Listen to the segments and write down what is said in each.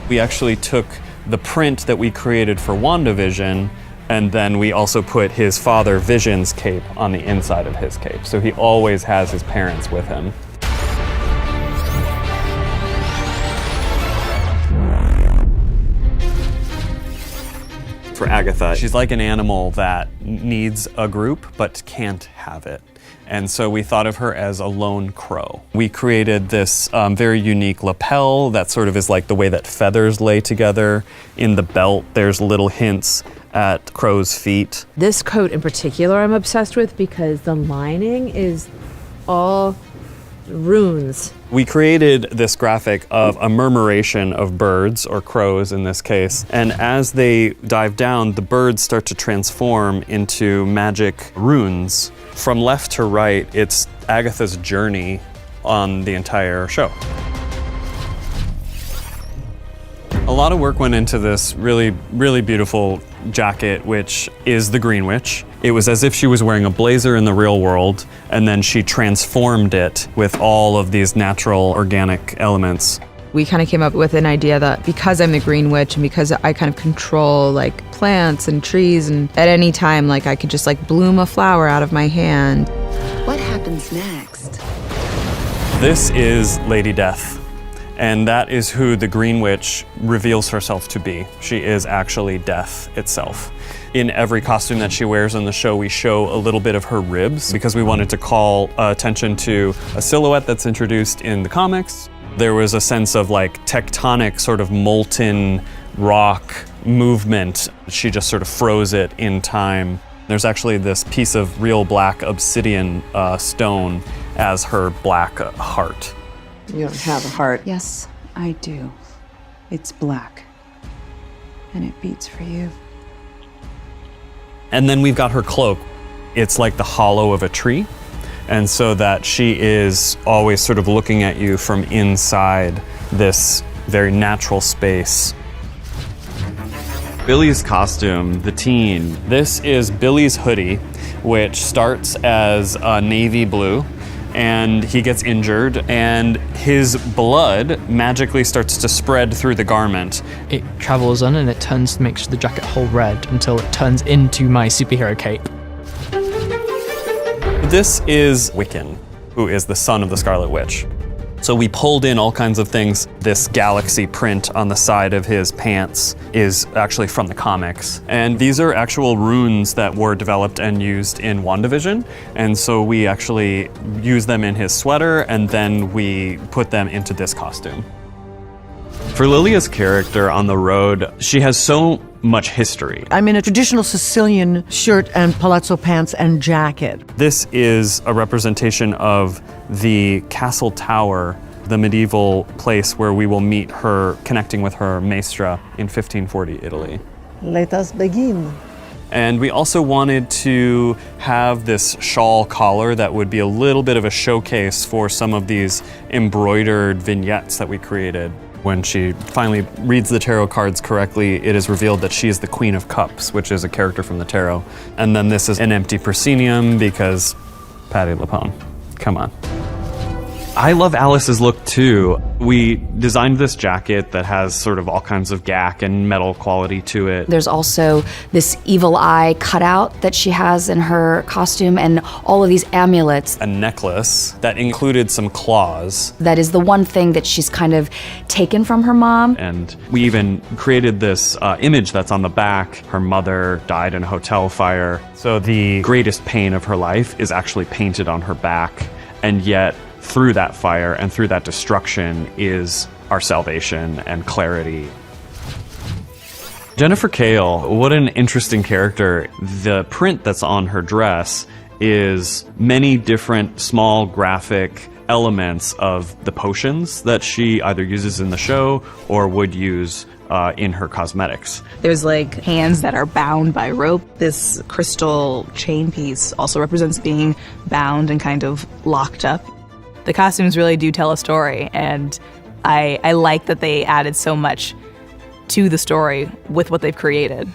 We actually took the print that we created for WandaVision, and then we also put his father Vision's cape on the inside of his cape. So he always has his parents with him. For Agatha, she's like an animal that needs a group but can't have it. And so we thought of her as a lone crow. We created this very unique lapel that sort of is like the way that feathers lay together. In the belt, there's little hints at crow's feet. This coat in particular I'm obsessed with because the lining is all runes. We created this graphic of a murmuration of birds, or crows in this case, and as they dive down, the birds start to transform into magic runes. From left to right, it's Agatha's journey on the entire show. A lot of work went into this really, really beautiful jacket, which is the Green Witch. It was as if she was wearing a blazer in the real world, and then she transformed it with all of these natural, organic elements. We kind of came up with an idea that because I'm the Green Witch and because I kind of control like plants and trees, and at any time like I could just like bloom a flower out of my hand. What happens next? This is Lady Death. And that is who the Green Witch reveals herself to be. She is actually death itself. In every costume that she wears in the show, we show a little bit of her ribs because we wanted to call attention to a silhouette that's introduced in the comics. There was a sense of like tectonic sort of molten rock movement. She just sort of froze it in time. There's actually this piece of real black obsidian stone as her black heart. You don't have a heart. Yes, I do. It's black. And it beats for you. And then we've got her cloak. It's like the hollow of a tree. And so that she is always sort of looking at you from inside this very natural space. Billy's costume, the teen. This is Billy's hoodie, which starts as navy blue. And he gets injured, and his blood magically starts to spread through the garment. It travels on and it makes the jacket whole red until it turns into my superhero cape. This is Wiccan, who is the son of the Scarlet Witch. So we pulled in all kinds of things. This galaxy print on the side of his pants is actually from the comics. And these are actual runes that were developed and used in WandaVision. And so we actually use them in his sweater, and then we put them into this costume. For Lilias' character on the road, she has so much history. I'm in a traditional Sicilian shirt and palazzo pants and jacket. This is a representation of the castle tower, the medieval place where we will meet her connecting with her maestra in 1540 Italy. Let us begin. And we also wanted to have this shawl collar that would be a little bit of a showcase for some of these embroidered vignettes that we created. When she finally reads the tarot cards correctly, it is revealed that she is the Queen of Cups, which is a character from the tarot. And then this is an empty proscenium because Patti LuPone. Come on. I love Alice's look too. We designed this jacket that has sort of all kinds of gack and metal quality to it. There's also this evil eye cutout that she has in her costume, and all of these amulets. A necklace that included some claws. That is the one thing that she's kind of taken from her mom. And we even created this image that's on the back. Her mother died in a hotel fire. So the greatest pain of her life is actually painted on her back. And yet, through that fire and through that destruction is our salvation and clarity. Jennifer Kale, what an interesting character. The print that's on her dress is many different small graphic elements of the potions that she either uses in the show or would use in her cosmetics. There's like hands that are bound by rope. This crystal chain piece also represents being bound and kind of locked up. The costumes really do tell a story, and I like that they added so much to the story with what they've created.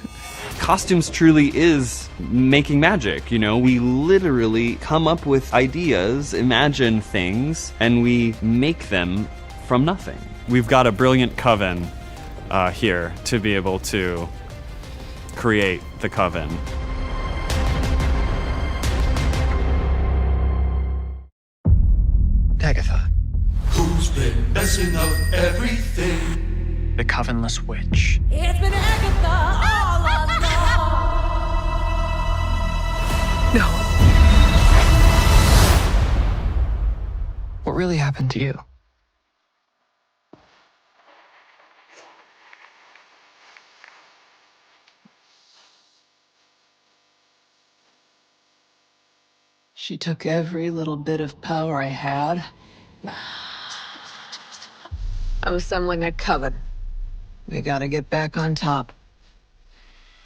Costumes truly is making magic, you know? We literally come up with ideas, imagine things, and we make them from nothing. We've got a brilliant coven here to be able to create the coven. Agatha, Who's been messing up everything? the covenless witch. It's been Agatha all along. No. What really happened to you? She took every little bit of power I had. I'm assembling a coven. We gotta get back on top.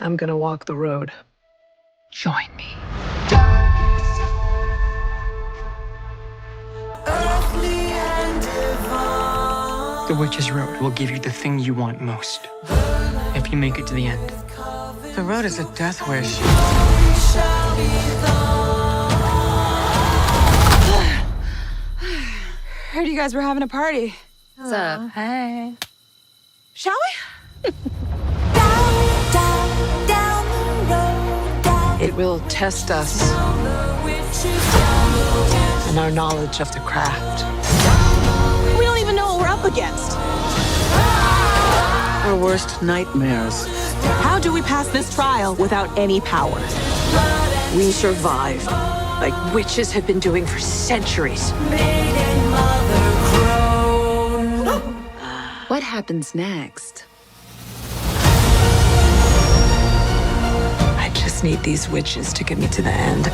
I'm gonna walk the road. Join me. The Witch's Road will give you the thing you want most. If you make it to the end. The road is a death wish. Heard you guys were having a party. What's up? Hey. Shall we? It will test us and our knowledge of the craft. We don't even know what we're up against. Our worst nightmares. How do we pass this trial without any power? We survived, like witches have been doing for centuries. What happens next? I just need these witches to get me to the end.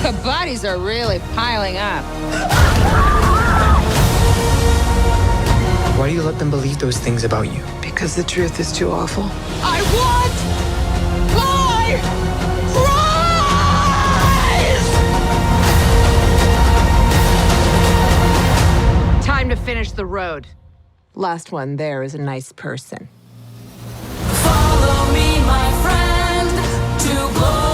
The bodies are really piling up. Why do you let them believe those things about you? Because the truth is too awful. I want my prize! Time to finish the road. Last one there is a nice person. Follow me, my friend, to glory.